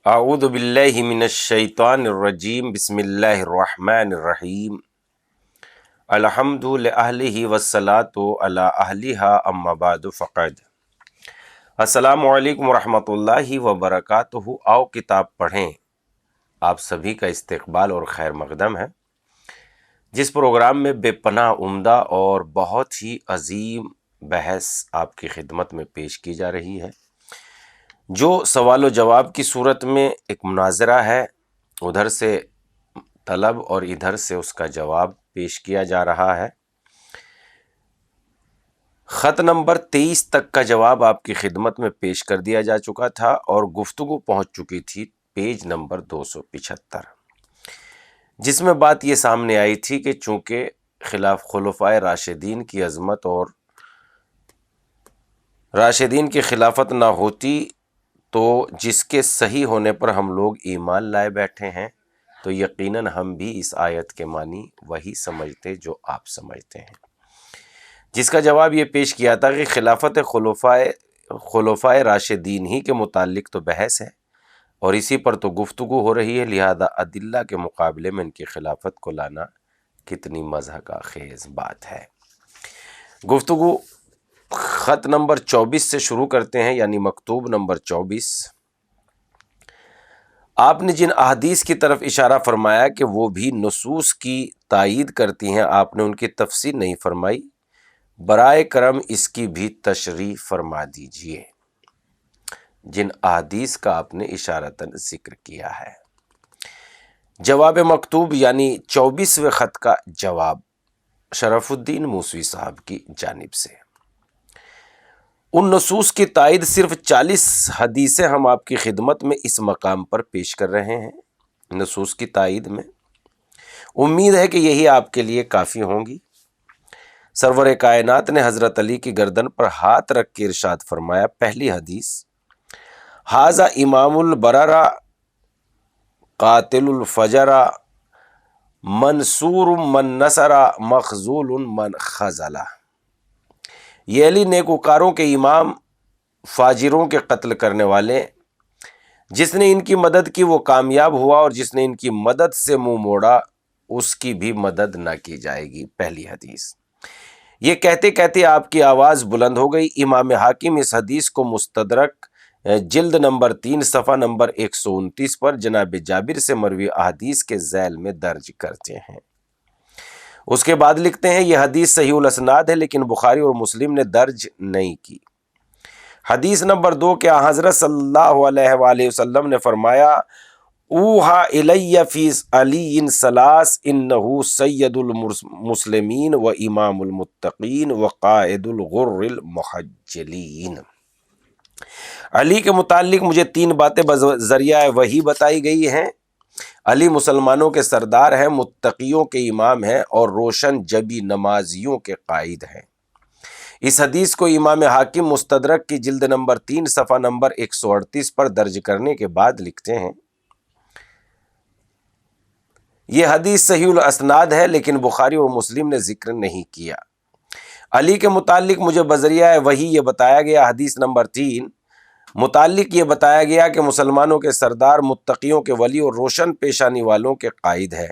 اعوذ باللہ من الشیطان الرجیم بسم اللہ الرحمن الرحیم الحمد لأہلہ والصلاۃ علی اہلہا اما بعد فقد السلام علیکم ورحمۃ اللہ وبرکاتہ۔ آؤ کتاب پڑھیں، آپ سبھی کا استقبال اور خیر مقدم ہے، جس پروگرام میں بے پناہ عمدہ اور بہت ہی عظیم بحث آپ کی خدمت میں پیش کی جا رہی ہے، جو سوال و جواب کی صورت میں ایک مناظرہ ہے، ادھر سے طلب اور ادھر سے اس کا جواب پیش کیا جا رہا ہے۔ خط نمبر 23 تک کا جواب آپ کی خدمت میں پیش کر دیا جا چکا تھا اور گفتگو پہنچ چکی تھی پیج نمبر 275، جس میں بات یہ سامنے آئی تھی کہ چونکہ خلفائے راشدین کی عظمت اور راشدین کی خلافت نہ ہوتی تو جس کے صحیح ہونے پر ہم لوگ ایمان لائے بیٹھے ہیں، تو یقیناً ہم بھی اس آیت کے معنی وہی سمجھتے جو آپ سمجھتے ہیں، جس کا جواب یہ پیش کیا تھا کہ خلافت خلفائے راشدین ہی کے متعلق تو بحث ہے اور اسی پر تو گفتگو ہو رہی ہے، لہذا ادلہ کے مقابلے میں ان کی خلافت کو لانا کتنی مضحکہ خیز بات ہے۔ گفتگو خط نمبر 24 سے شروع کرتے ہیں، یعنی مکتوب نمبر 24۔ آپ نے جن احادیث کی طرف اشارہ فرمایا کہ وہ بھی نصوص کی تائید کرتی ہیں، آپ نے ان کی تفصیل نہیں فرمائی، برائے کرم اس کی بھی تشریح فرما دیجئے۔ جن احادیث کا آپ نے اشارتاً ذکر کیا ہے۔ جواب مکتوب یعنی 24ویں خط کا جواب شرف الدین موسوی صاحب کی جانب سے۔ ان نصوص کی تائید صرف 40 حدیثیں ہم آپ کی خدمت میں اس مقام پر پیش کر رہے ہیں، نصوص کی تائید میں۔ امید ہے کہ یہی آپ کے لیے کافی ہوں گی۔ سرور کائنات نے حضرت علی کی گردن پر ہاتھ رکھ کے ارشاد فرمایا، پہلی حدیث، ھذا امام البررہ قاتل الفجرہ منصور من نصر مخذول من خذلہ، یہ علی نیکوکاروں کے امام، فاجروں کے قتل کرنے والے، جس نے ان کی مدد کی وہ کامیاب ہوا اور جس نے ان کی مدد سے منہ موڑا اس کی بھی مدد نہ کی جائے گی۔ پہلی حدیث۔ یہ کہتے کہتے آپ کی آواز بلند ہو گئی۔ امام حاکم اس حدیث کو مستدرک جلد نمبر 3 صفحہ نمبر 129 پر جناب جابر سے مروی احادیث کے ذیل میں درج کرتے ہیں۔ اس کے بعد لکھتے ہیں، یہ حدیث صحیح الاسناد ہے لیکن بخاری اور مسلم نے درج نہیں کی۔ حدیث نمبر 2 کہ حضرت صلی اللہ علیہ وآلہ وسلم نے فرمایا، اوحا الی فی علی ثلاث انہ سید المسلمین و امام المتقین و قائد الغر المحجلین۔ علی کے متعلق مجھے 3 باتیں بذریعہ وحی بتائی گئی ہیں۔ علی مسلمانوں کے سردار ہیں، متقیوں کے امام ہیں اور روشن جبی نمازیوں کے قائد ہیں۔ اس حدیث کو امام حاکم مستدرک کی جلد نمبر 3 صفحہ نمبر 138 پر درج کرنے کے بعد لکھتے ہیں، یہ حدیث صحیح الاسناد ہے لیکن بخاری اور مسلم نے ذکر نہیں کیا۔ علی کے متعلق مجھے بذریعہ وحی یہ بتایا گیا، حدیث نمبر 3 متعلق یہ بتایا گیا کہ مسلمانوں کے سردار، متقیوں کے ولی اور روشن پیشانی والوں کے قائد ہے۔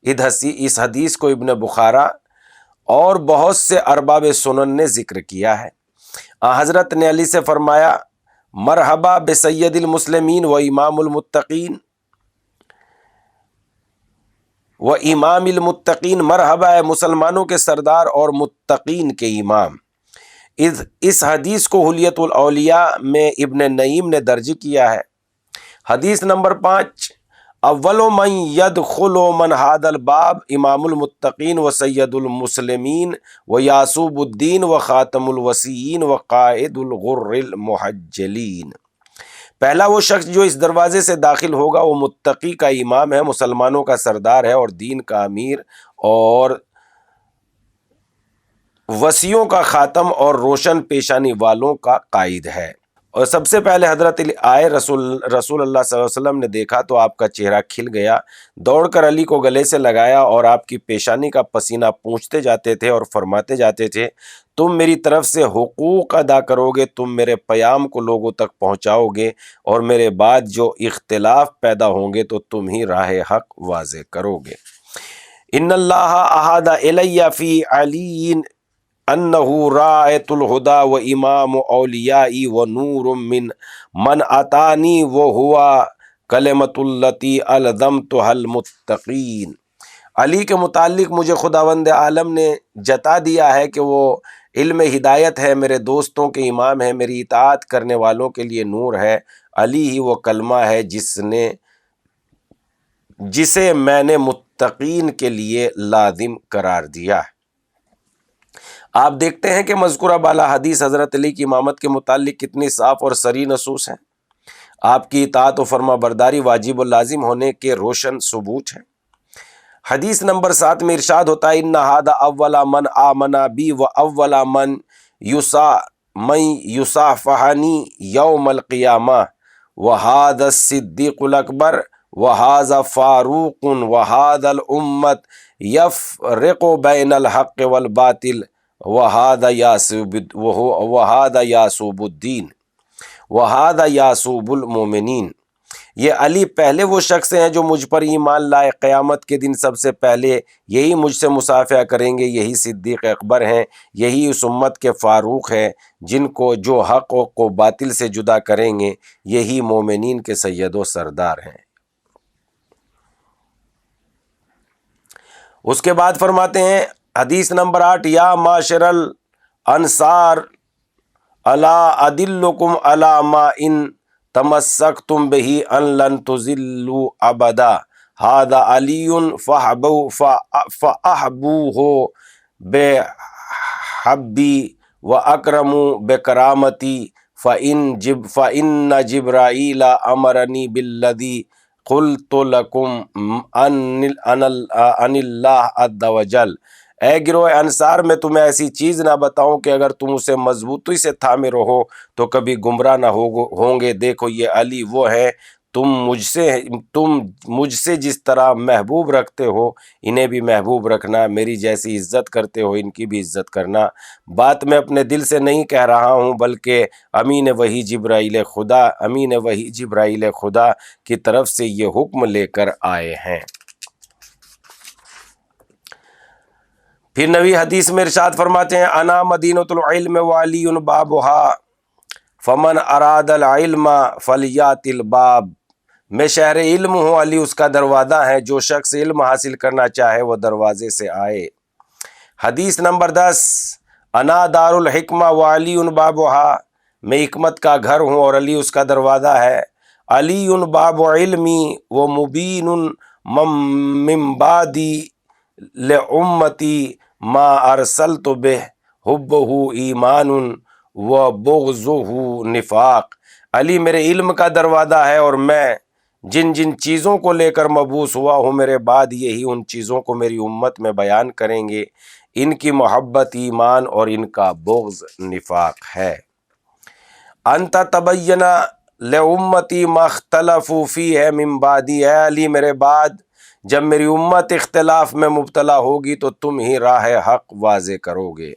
اس حدیث کو ابن بخارا اور بہت سے ارباب سنن نے ذکر کیا ہے۔ حضرت نے علی سے فرمایا، مرحبا بسید المسلمین و امام المتقین و امام المتقین، مرحبا ہے مسلمانوں کے سردار اور متقین کے امام۔ اس حدیث کو حلیت الاولیاء میں ابن نعیم نے درج کیا ہے۔ حدیث نمبر 5، اول من یدخل من ھذا الباب امام المتقین و سید المسلمین و یعصوب الدین و خاتم الوصیین و قائد الغر المحجلین۔ پہلا وہ شخص جو اس دروازے سے داخل ہوگا وہ متقی کا امام ہے، مسلمانوں کا سردار ہے اور دین کا امیر اور وصیوں کا خاتم اور روشن پیشانی والوں کا قائد ہے۔ اور سب سے پہلے حضرت علی آئے، رسول اللہ صلی اللہ علیہ وسلم نے دیکھا تو آپ کا چہرہ کھل گیا، دوڑ کر علی کو گلے سے لگایا اور آپ کی پیشانی کا پسینہ پونچھتے جاتے تھے اور فرماتے جاتے تھے، تم میری طرف سے حقوق ادا کرو گے، تم میرے پیام کو لوگوں تک پہنچاؤ گے، اور میرے بعد جو اختلاف پیدا ہوں گے تو تم ہی راہ حق واضح کرو گے۔ ان اللہ احد الی فی علی انہ رائت الہدا و امام اولیائی و نور من اتانی و ہوا کلمۃ التی الزمتها المتقین۔ علی کے متعلق مجھے خداوند عالم نے جتا دیا ہے کہ وہ علم ہدایت ہے، میرے دوستوں کے امام ہے، میری اطاعت کرنے والوں کے لیے نور ہے۔ علی ہی وہ کلمہ ہے جسے میں نے متقین کے لیے لازم قرار دیا ہے۔ آپ دیکھتے ہیں کہ مذکورہ بالا حدیث حضرت علی کی امامت کے متعلق کتنی صاف اور صریح نصوص ہیں۔ آپ کی اطاعت و فرما برداری واجب و لازم ہونے کے روشن ثبوت ہیں۔ حدیث نمبر 7 میں ارشاد ہوتا ہے، ان ھذا اول من آمن بی و اول من یصافحنی یوم القیامہ وھذا الصدیق الاکبر وھذا فاروق وھذا الامت یفرق بین الحق والباطل وھذا یعصب الدین وھذا یعصب المؤمنین۔ یہ علی پہلے وہ شخص ہیں جو مجھ پر ایمان لائے، قیامت کے دن سب سے پہلے یہی مجھ سے مصافحہ کریں گے، یہی صدیق اکبر ہیں، یہی اس امت کے فاروق ہیں، جن کو جو حق کو باطل سے جدا کریں گے، یہی مومنین کے سید و سردار ہیں۔ اس کے بعد فرماتے ہیں حدیث نمبر 8، یا معاشر الانصار الا ادلکم علی ما ان تمسکتم بہ ان لن تضلوا ابدا ھذا علی فاحبوہ بحبی واکرموا بکرامتی فإن جبرائیل امرنی بالذی قلت لکم ان اللہ عز وجل۔ اے گروہ انصار، میں تمہیں ایسی چیز نہ بتاؤں کہ اگر تم اسے مضبوطی سے تھامے رہو تو کبھی گمراہ نہ ہوں گے۔ دیکھو یہ علی وہ ہے، تم مجھ سے جس طرح محبوب رکھتے ہو انہیں بھی محبوب رکھنا، میری جیسی عزت کرتے ہو ان کی بھی عزت کرنا۔ بات میں اپنے دل سے نہیں کہہ رہا ہوں بلکہ امین وحی جبرائیل خدا کی طرف سے یہ حکم لے کر آئے ہیں۔ پھر نبی حدیث میں ارشاد فرماتے ہیں، انا مدینۃ العلم وعلی بابھا فمن اراد العلم فلیات الباب۔ میں شہر علم ہوں، علی اس کا دروازہ ہے، جو شخص علم حاصل کرنا چاہے وہ دروازے سے آئے۔ حدیث نمبر 10، انا دار الحکمہ وعلی بابھا، میں حکمت کا گھر ہوں اور علی اس کا دروازہ ہے۔ علی باب علمی و مبین من بعدی لامتی ما ارسلت بہ حبہ ایمان و بغضہ نفاق۔ علی میرے علم کا دروازہ ہے اور میں جن چیزوں کو لے کر مبعوث ہوا ہوں میرے بعد یہی ان چیزوں کو میری امت میں بیان کریں گے۔ ان کی محبت ایمان اور ان کا بغض نفاق ہے۔ انت تبین لامتی ما اختلفوا فیہ من بعدی، اے علی میرے بعد جب میری امت اختلاف میں مبتلا ہوگی تو تم ہی راہ حق واضح کرو گے۔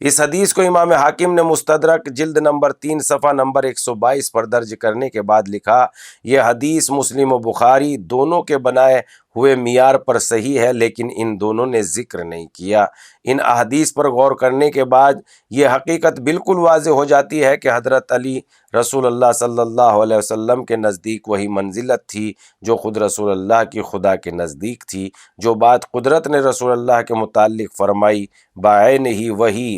اس حدیث کو امام حاکم نے مستدرک جلد نمبر 3 صفحہ نمبر 122 پر درج کرنے کے بعد لکھا، یہ حدیث مسلم و بخاری دونوں کے بنائے ہوئے معیار پر صحیح ہے، لیکن ان دونوں نے ذکر نہیں کیا۔ ان احادیث پر غور کرنے کے بعد یہ حقیقت بالکل واضح ہو جاتی ہے کہ حضرت علی رسول اللہ صلی اللہ علیہ وسلم کے نزدیک وہی منزلت تھی جو خود رسول اللہ کی خدا کے نزدیک تھی۔ جو بات قدرت نے رسول اللہ کے متعلق فرمائی بعین ہی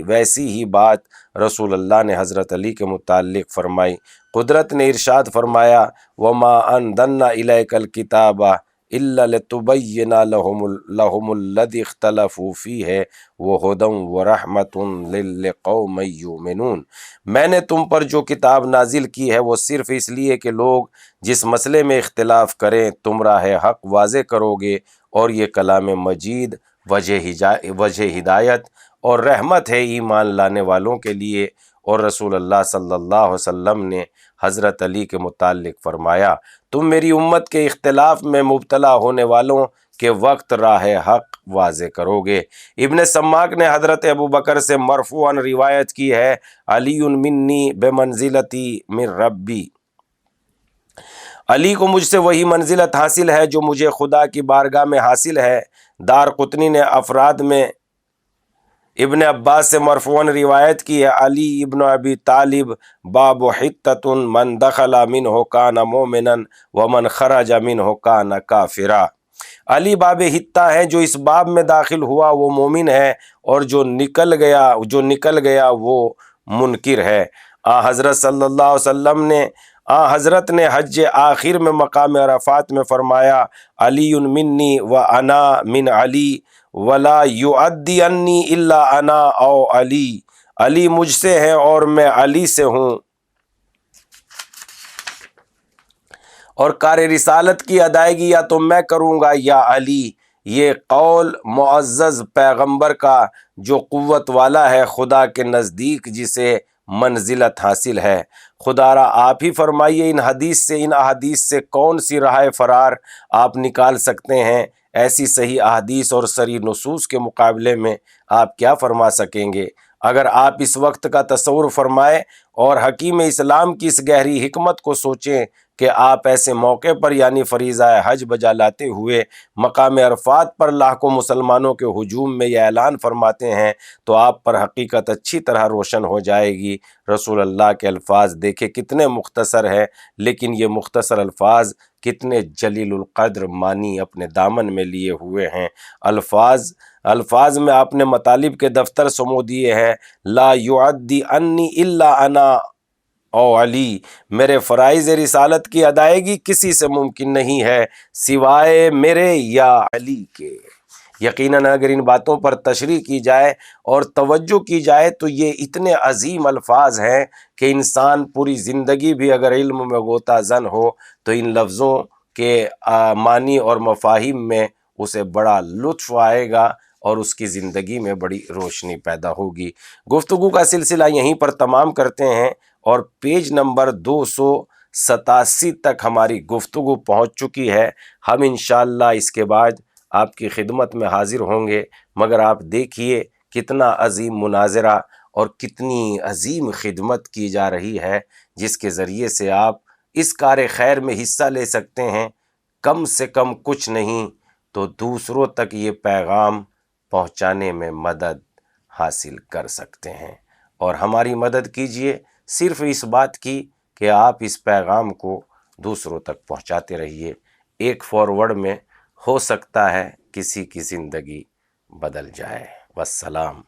ویسی ہی بات رسول اللہ نے حضرت علی کے متعلق فرمائی۔ قدرت نے ارشاد فرمایا، وَمَا أَنزَلْنَا إِلَيْكَ الْكِتَابَ إِلَّا لِتُبَيِّنَ لَهُمُ الَّذِي اخْتَلَفُوا فِيهِ وَهُدًى وَرَحْمَةٌ لِّقَوْمٍ يُؤْمِنُونَ۔ میں نے تم پر جو کتاب نازل کی ہے وہ صرف اس لیے کہ لوگ جس مسئلے میں اختلاف کریں تم راہ حق واضح کرو گے، اور یہ کلام مجید وجہ ہدایت اور رحمت ہے ایمان لانے والوں کے لیے، اور رسول اللہ صلی اللہ علیہ وسلم نے حضرت علی کے متعلق فرمایا، تم میری امت کے اختلاف میں مبتلا ہونے والوں کے وقت راہ حق واضح کرو گے۔ ابن سماک نے حضرت ابو بکر سے مرفوعاً روایت کی ہے، علی منی بمنزلتی من ربی، علی کو مجھ سے وہی منزلت حاصل ہے جو مجھے خدا کی بارگاہ میں حاصل ہے۔ دارقطنی نے افراد میں ابن عباس سے مرفوعاً روایت کی ہے، علی ابن ابی طالب باب حتۃ من دخل منہ کان مومنا ومن خرج منہ کان کافرا، علی باب حتہ ہے، جو اس باب میں داخل ہوا وہ مومن ہے، اور جو نکل گیا وہ منکر ہے۔ حضرت صلی اللہ علیہ وسلم نے حضرت نے حج آخر میں مقام عرفات میں فرمایا، علی منی و انا من علی ولا یعدی انی الا انا او علی، علی مجھ سے ہے اور میں علی سے ہوں، اور کار رسالت کی ادائیگی یا تو میں کروں گا یا علی۔ یہ قول معزز پیغمبر کا جو قوت والا ہے خدا کے نزدیک جسے منزلت حاصل ہے۔ خدا را آپ ہی فرمائیے ان احادیث سے کون سی راہ فرار آپ نکال سکتے ہیں؟ ایسی صحیح احادیث اور صریح نصوص کے مقابلے میں آپ کیا فرما سکیں گے؟ اگر آپ اس وقت کا تصور فرمائیں اور حکیم اسلام کی اس گہری حکمت کو سوچیں کہ آپ ایسے موقع پر یعنی فریضہ حج بجا لاتے ہوئے مقام عرفات پر لاکھوں مسلمانوں کے ہجوم میں یہ اعلان فرماتے ہیں تو آپ پر حقیقت اچھی طرح روشن ہو جائے گی۔ رسول اللہ کے الفاظ دیکھیں کتنے مختصر ہے، لیکن یہ مختصر الفاظ کتنے جلیل القدر معنی اپنے دامن میں لیے ہوئے ہیں۔ الفاظ میں آپ نے مطالب کے دفتر سمو دیے ہیں، لا یعدی انی الا انا او علی، میرے فرائض رسالت کی ادائیگی کسی سے ممکن نہیں ہے سوائے میرے یا علی کے۔ یقیناً اگر ان باتوں پر تشریح کی جائے اور توجہ کی جائے تو یہ اتنے عظیم الفاظ ہیں کہ انسان پوری زندگی بھی اگر علم میں غوطہ زن ہو تو ان لفظوں کے معنی اور مفاہیم میں اسے بڑا لطف آئے گا اور اس کی زندگی میں بڑی روشنی پیدا ہوگی۔ گفتگو کا سلسلہ یہیں پر تمام کرتے ہیں، اور پیج نمبر 287 تک ہماری گفتگو پہنچ چکی ہے۔ ہم انشاءاللہ اس کے بعد آپ کی خدمت میں حاضر ہوں گے، مگر آپ دیکھیے کتنا عظیم مناظرہ اور کتنی عظیم خدمت کی جا رہی ہے، جس کے ذریعے سے آپ اس کار خیر میں حصہ لے سکتے ہیں۔ کم سے کم کچھ نہیں تو دوسروں تک یہ پیغام پہنچانے میں مدد حاصل کر سکتے ہیں، اور ہماری مدد کیجیے صرف اس بات کی کہ آپ اس پیغام کو دوسروں تک پہنچاتے رہیے۔ ایک فارورڈ میں ہو سکتا ہے کسی کی زندگی بدل جائے۔ والسلام۔